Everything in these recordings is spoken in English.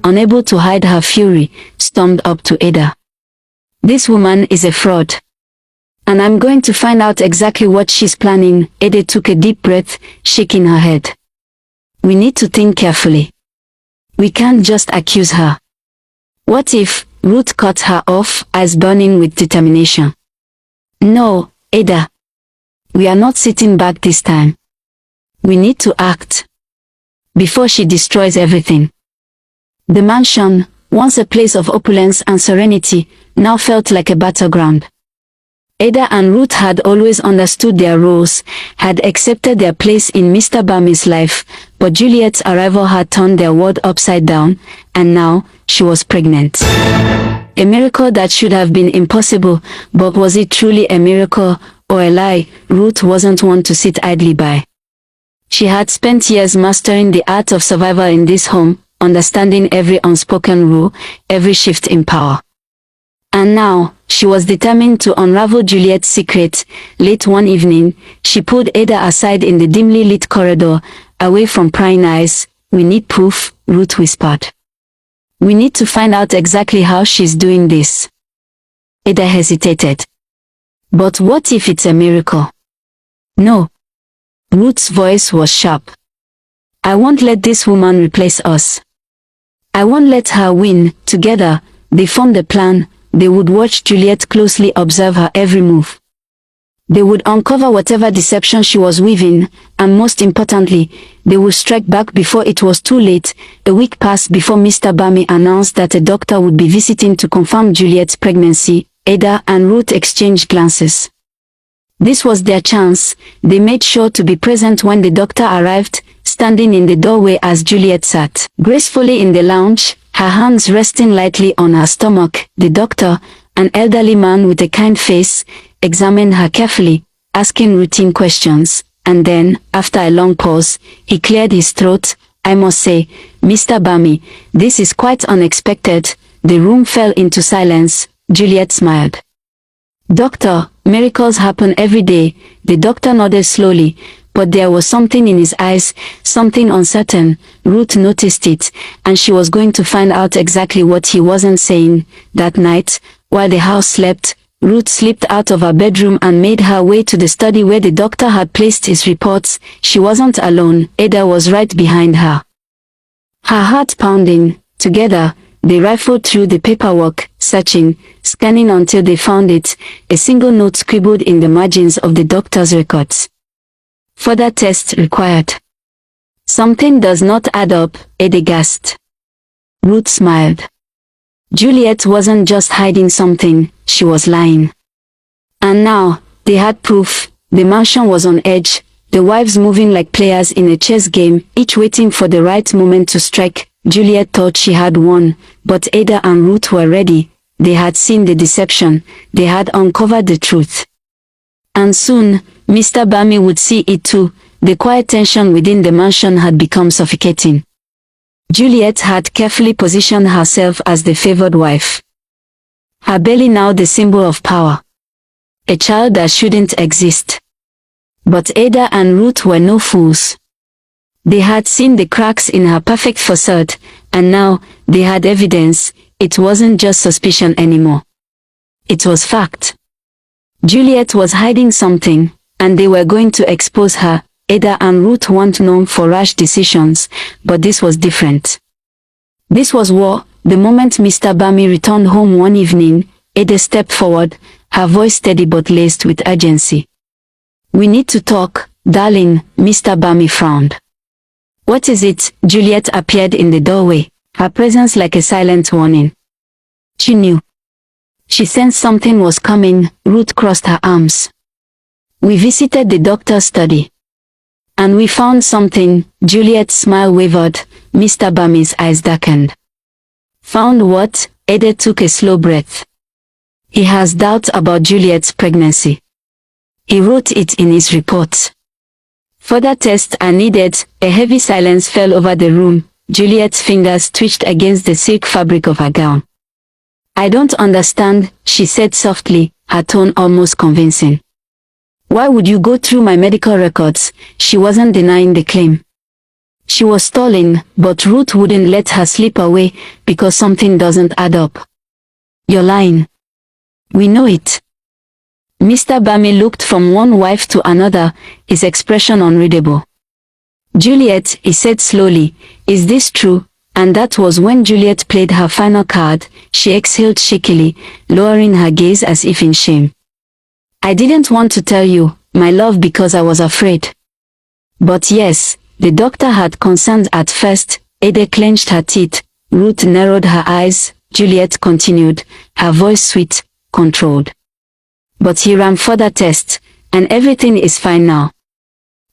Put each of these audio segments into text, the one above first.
unable to hide her fury, stormed up to Ada. "This woman is a fraud. And I'm going to find out exactly what she's planning." Ada took a deep breath, shaking her head. "We need to think carefully. We can't just accuse her." "What if?" Ruth cut her off, eyes burning with determination. "No, Ada. We are not sitting back this time. We need to act. Before she destroys everything." The mansion, once a place of opulence and serenity, now felt like a battleground. Ada and Ruth had always understood their roles, had accepted their place in Mr. Bami's life, but Juliet's arrival had turned their world upside down, and now, she was pregnant. A miracle that should have been impossible, but was it truly a miracle, or a lie? Ruth wasn't one to sit idly by. She had spent years mastering the art of survival in this home, understanding every unspoken rule, every shift in power. And now, she was determined to unravel Juliet's secret. Late one evening, she pulled Ada aside in the dimly lit corridor, away from prying eyes. "We need proof," Ruth whispered. "We need to find out exactly how she's doing this." Ada hesitated. "But what if it's a miracle?" "No." Ruth's voice was sharp. "I won't let this woman replace us. I won't let her win." Together, they formed a plan. They would watch Juliet closely, observe her every move. They would uncover whatever deception she was weaving, and most importantly, they would strike back before it was too late. A week passed before Mr. Bami announced that a doctor would be visiting to confirm Juliet's pregnancy. Ada and Ruth exchanged glances. This was their chance. They made sure to be present when the doctor arrived, standing in the doorway as Juliet sat gracefully in the lounge, her hands resting lightly on her stomach. The doctor, an elderly man with a kind face, examined her carefully, asking routine questions, and then, after a long pause, he cleared his throat. "I must say, Mr. Bami, this is quite unexpected." The room fell into silence. Juliet smiled. "Doctor, miracles happen every day." The doctor nodded slowly, but there was something in his eyes, something uncertain. Ruth noticed it, and she was going to find out exactly what he wasn't saying. That night, while the house slept, Ruth slipped out of her bedroom and made her way to the study where the doctor had placed his reports. She wasn't alone. Ada was right behind her. Her heart pounding. Together, they rifled through the paperwork, searching, scanning until they found it, a single note scribbled in the margins of the doctor's records. "Further tests required." "Something does not add up," Ada gasped. Ruth smiled. Juliet wasn't just hiding something, she was lying. And now, they had proof. The mansion was on edge, the wives moving like players in a chess game, each waiting for the right moment to strike. Juliet thought she had won, but Ada and Ruth were ready. They had seen the deception, they had uncovered the truth. And soon, Mr. Bami would see it too. The quiet tension within the mansion had become suffocating. Juliet had carefully positioned herself as the favored wife. Her belly now the symbol of power. A child that shouldn't exist. But Ada and Ruth were no fools. They had seen the cracks in her perfect facade, and now, they had evidence. It wasn't just suspicion anymore. It was fact. Juliet was hiding something, and they were going to expose her. Ada and Ruth weren't known for rash decisions, but this was different. This was war. The moment Mr. Bami returned home one evening, Ada stepped forward, her voice steady but laced with urgency. "We need to talk, darling," Mr. Bami frowned. "What is it?" Juliet appeared in the doorway, her presence like a silent warning. She knew. She sensed something was coming. Ruth crossed her arms. "We visited the doctor's study. And we found something." Juliet's smile wavered. Mr. Bami's eyes darkened. "Found what?" Ada took a slow breath. "He has doubts about Juliet's pregnancy. He wrote it in his report. Further tests are needed." A heavy silence fell over the room. Juliet's fingers twitched against the silk fabric of her gown. "I don't understand," she said softly, her tone almost convincing. "Why would you go through my medical records?" She wasn't denying the claim. She was stalling, but Ruth wouldn't let her slip away because something doesn't add up. You're lying. We know it. Mr. Bami looked from one wife to another, his expression unreadable. Juliet, he said slowly, is this true? And that was when Juliet played her final card. She exhaled shakily, lowering her gaze as if in shame. I didn't want to tell you, my love, because I was afraid. But yes, the doctor had concerns at first. Ada clenched her teeth. Ruth narrowed her eyes. Juliet continued, her voice sweet, controlled. But he ran further tests, and everything is fine now.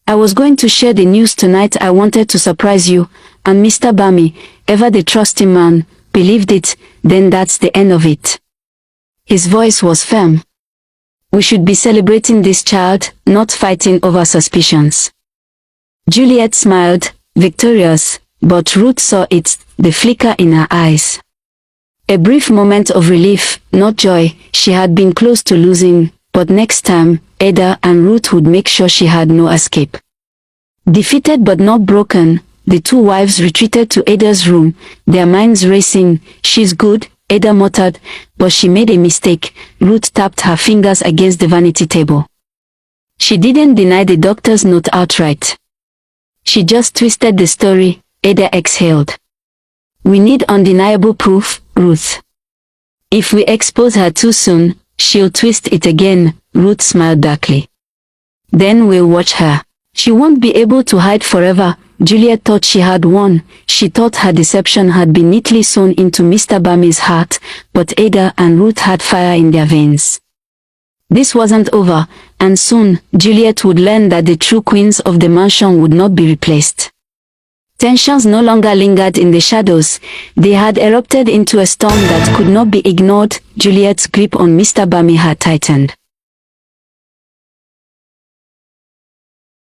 I was going to share the news tonight. I wanted to surprise you, and Mr. Bami, ever the trusting man, believed it. Then that's the end of it. His voice was firm. We should be celebrating this child, not fighting over suspicions. Juliet smiled, victorious, but Ruth saw it, the flicker in her eyes. A brief moment of relief, not joy. She had been close to losing, but next time, Ada and Ruth would make sure she had no escape. Defeated but not broken, the two wives retreated to Ada's room, their minds racing. She's good, Ada muttered, but she made a mistake. Ruth tapped her fingers against the vanity table. She didn't deny the doctor's note outright. She just twisted the story. Ada exhaled. We need undeniable proof, Ruth. If we expose her too soon, she'll twist it again. Ruth smiled darkly. Then we'll watch her. She won't be able to hide forever. Juliet thought she had won. She thought her deception had been neatly sewn into Mr. Bami's heart, but Ada and Ruth had fire in their veins. This wasn't over, and soon, Juliet would learn that the true queens of the mansion would not be replaced. Tensions no longer lingered in the shadows. They had erupted into a storm that could not be ignored. Juliet's grip on Mr. Bami had tightened.